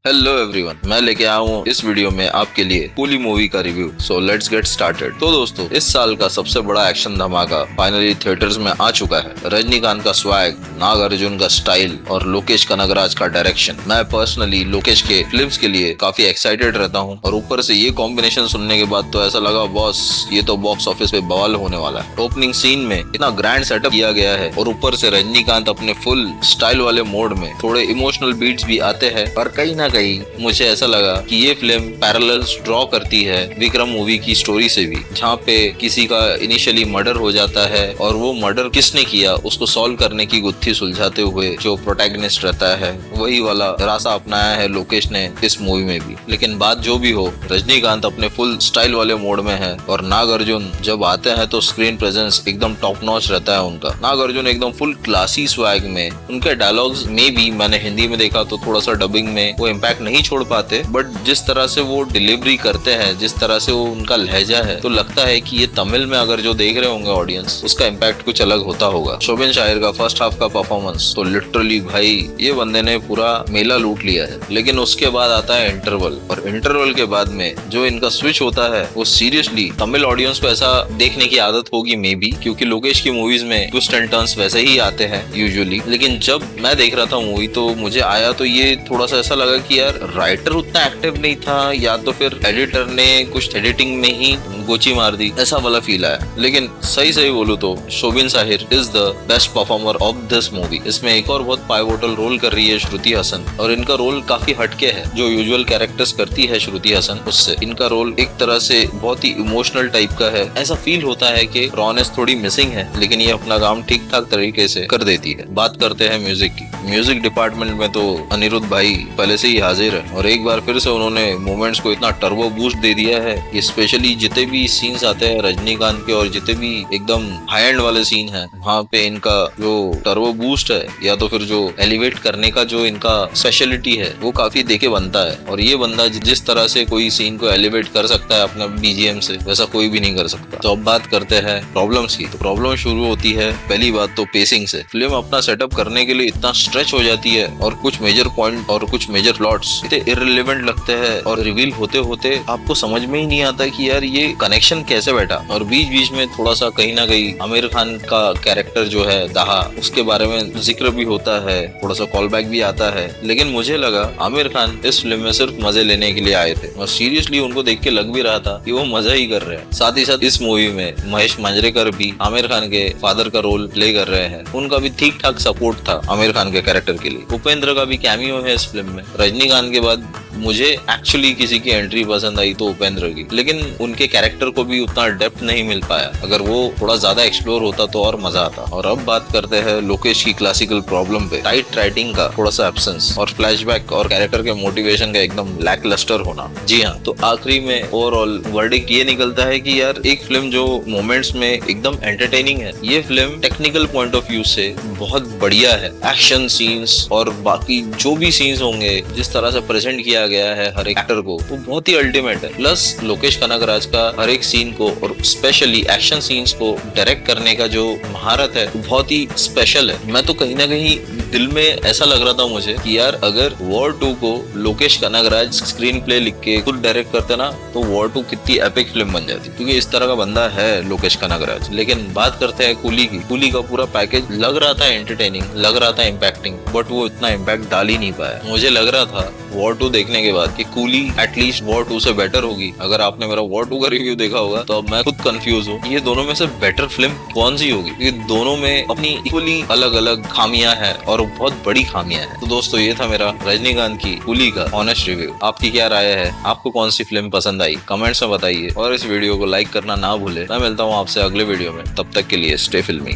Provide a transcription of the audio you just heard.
Hello everyone, मैं लेके आया हूँ इस वीडियो में आपके लिए कूली मूवी का review. So let's get started. तो दोस्तों, इस साल का सबसे बड़ा एक्शन धमाका फाइनली थिएटर्स में आ चुका है। रजनीकांत का स्वैग, नागार्जुन का स्टाइल और लोकेश कनगराज का डायरेक्शन। मैं पर्सनली लोकेश के फिल्म्स के लिए काफी एक्साइटेड रहता हूँ और ऊपर से ये कॉम्बिनेशन सुनने के बाद तो ऐसा लगा बॉस ये तो बॉक्स ऑफिस पे बवाल होने वाला है। ओपनिंग सीन में इतना ग्रैंड सेटअप किया गया है और ऊपर से रजनीकांत अपने फुल स्टाइल वाले मोड में थोड़े इमोशनल बीट्स भी आते हैं और कहीं ना कहीं मुझे ऐसा लगा कि ये फिल्म पैरेलल्स ड्रॉ करती है विक्रम मूवी की स्टोरी से भी, जहाँ पे किसी का इनिशियली मर्डर हो जाता है और वो मर्डर किसने किया उसको सॉल्व करने की गुत्थी सुलझाते हुए जो प्रोटैगनिस्ट रहता है वही वाला रास्ता अपनाया है लोकेश ने इस मूवी में भी। लेकिन बात जो भी हो, रजनीकांत अपने फुल स्टाइल वाले मोड में है और नागार्जुन जब आते हैं तो स्क्रीन प्रेजेंस एकदम टॉप नॉच रहता है उनका। नागार्जुन एकदम फुल क्लासी स्वैग में, उनके डायलॉग्स में भी मैंने हिंदी में देखा तो थोड़ा सा डबिंग में वो इम्पैक्ट नहीं छोड़ पाते, बट जिस तरह से वो डिलीवरी करते हैं, जिस तरह से वो उनका लहजा है, तो लगता है कि ये तमिल में अगर जो देख रहे होंगे ऑडियंस, उसका इम्पैक्ट कुछ अलग होता होगा। शोभिन शाहिर का फर्स्ट हाफ का परफॉर्मेंस तो लिटरली भाई ये बंदे ने पूरा मेला लूट लिया है। लेकिन उसके बाद आता है इंटरवल, और इंटरवल के बाद में जो इनका स्विच होता है वो सीरियसली तमिल ऑडियंस को ऐसा देखने की आदत होगी मे बी, क्योंकि लोकेश की मूवीज में ट्विस्ट एंड टर्न्स वैसे ही आते हैं यूजुअली। लेकिन जब मैं देख रहा था मूवी तो मुझे आया तो ये थोड़ा सा ऐसा लगा कि यार राइटर उतना एक्टिव नहीं था या तो फिर एडिटर ने कुछ एडिटिंग में ही गोची मार दी, ऐसा वाला फील आया। लेकिन सही बोलूं तो Soubin Shahir is the best performer of this movie. इसमें एक और बहुत पाइवोटल रोल कर रही है श्रुति हसन, और इनका रोल काफी हटके है जो यूजुअल कैरेक्टर्स करती है श्रुति हसन उससे। इनका रोल एक तरह से बहुत ही इमोशनल टाइप का है। ऐसा फील होता है कि रॉनेस थोड़ी मिसिंग है, लेकिन ये अपना काम ठीक ठाक तरीके से कर देती है। बात करते हैं म्यूजिक की। म्यूजिक डिपार्टमेंट में तो अनिरुद्ध भाई पहले से ही हाजिर है और एक बार फिर से उन्होंने मोमेंट्स को इतना टर्बो बूस्ट दे दिया है कि स्पेशली जितने भी सीन्स आते हैं रजनीकांत के और जितने भी एकदम हाई एंड वाले सीन है, वहाँ पे इनका जो टर्बो बूस्ट है या तो फिर जो एलिवेट करने का जो इनका स्पेशलिटी है वो काफी देखे बनता है। और ये बंदा जिस तरह से कोई सीन को एलिवेट कर सकता है अपना बीजीएम से, वैसा कोई भी नहीं कर सकता। तो अब बात करते हैं प्रॉब्लम्स की। तो प्रॉब्लम शुरू होती है पहली बात तो पेसिंग से। फिल्म अपना सेटअप करने के लिए इतना स्ट्रेच हो जाती है और कुछ मेजर पॉइंट और कुछ मेजर प्लॉट्स इतने इररिलेवेंट लगते हैं और रिवील होते होते आपको समझ में ही नहीं आता कि यार ये कनेक्शन कैसे बैठा। और बीच बीच में थोड़ा सा कहीं ना कहीं आमिर खान का कैरेक्टर जो है दाहा, उसके बारे में जिक्र भी होता है, थोड़ा सा कॉल बैक भी आता है। लेकिन मुझे लगा आमिर खान इस फिल्म में सिर्फ मजे लेने के लिए आए थे और सीरियसली उनको देख के लग भी रहा था कि वो मजा ही कर रहे हैं। साथ ही साथ इस मूवी में महेश मांजरेकर भी आमिर खान के फादर का रोल प्ले कर रहे हैं। उनका भी ठीक ठाक सपोर्ट था आमिर खान के कैरेक्टर के लिए। उपेंद्र का भी कैमियो है इस फिल्म में। रजनीकांत के बाद मुझे एक्चुअली किसी की एंट्री पसंद आई तो उपेंद्र की, लेकिन उनके कैरेक्टर को भी उतना डेप्थ नहीं मिल पाया। अगर वो थोड़ा ज्यादा एक्सप्लोर होता तो और मजा आता। और अब बात करते हैं लोकेश की क्लासिकल प्रॉब्लम पे। टाइट राइटिंग का थोड़ा सा एब्सेंस और फ्लैशबैक और कैरेक्टर के मोटिवेशन का एकदम लैकलस्टर होना। जी हाँ, तो आखिरी में ओवरऑल वर्डिक्ट ये निकलता है कि यार एक फिल्म जो मोमेंट्स में एकदम एंटरटेनिंग है, ये film technical point of view से बहुत बढ़िया है। एक्शन सीन्स और बाकी जो भी सीन्स होंगे, जिस तरह से प्रेजेंट किया गया है हर एक एक्टर को, वो बहुत ही अल्टीमेट है। प्लस लोकेश कनगराज का हर एक सीन को और स्पेशली एक्शन सीन्स को डायरेक्ट करने का जो महारत है बहुत ही स्पेशल है। मैं तो कहीं ना कहीं दिल में ऐसा लग रहा था मुझे कि यार अगर वॉर 2 को लोकेश कनगराज स्क्रीन प्ले लिख के खुद डायरेक्ट करते ना तो वॉर 2 कितनी एपिक फिल्म बन जाती, क्योंकि इस तरह का बंदा है लोकेश कनगराज। लेकिन बात करते हैं कूली की। कूली का पूरा पैकेज लग रहा था एंटरटेनिंग, लग रहा था इम्पैक्टिंग, बट वो इतना इम्पैक्ट डाल ही नहीं पाया। मुझे लग रहा था वॉर 2 देखने के बाद कि कूली एटलीस्ट वॉर 2 से बेटर होगी। अगर आपने मेरा वॉर 2 का रिव्यू देखा होगा तो अब मैं खुद कंफ्यूज हूँ ये दोनों में से बेटर फिल्म कौन सी होगी, क्योंकि दोनों में अपनी इक्वली अलग अलग खामियां हैं और बहुत बड़ी खामियां हैं। तो दोस्तों, ये था मेरा रजनीकांत की कूली का ऑनेस्ट रिव्यू। आपकी क्या राय है? आपको कौन सी फिल्म पसंद आई? कमेंट्स में बताइए और इस वीडियो को लाइक करना ना भूले। मैं मिलता हूँ आपसे अगले वीडियो में, तब तक के लिए स्टे फिल्मी।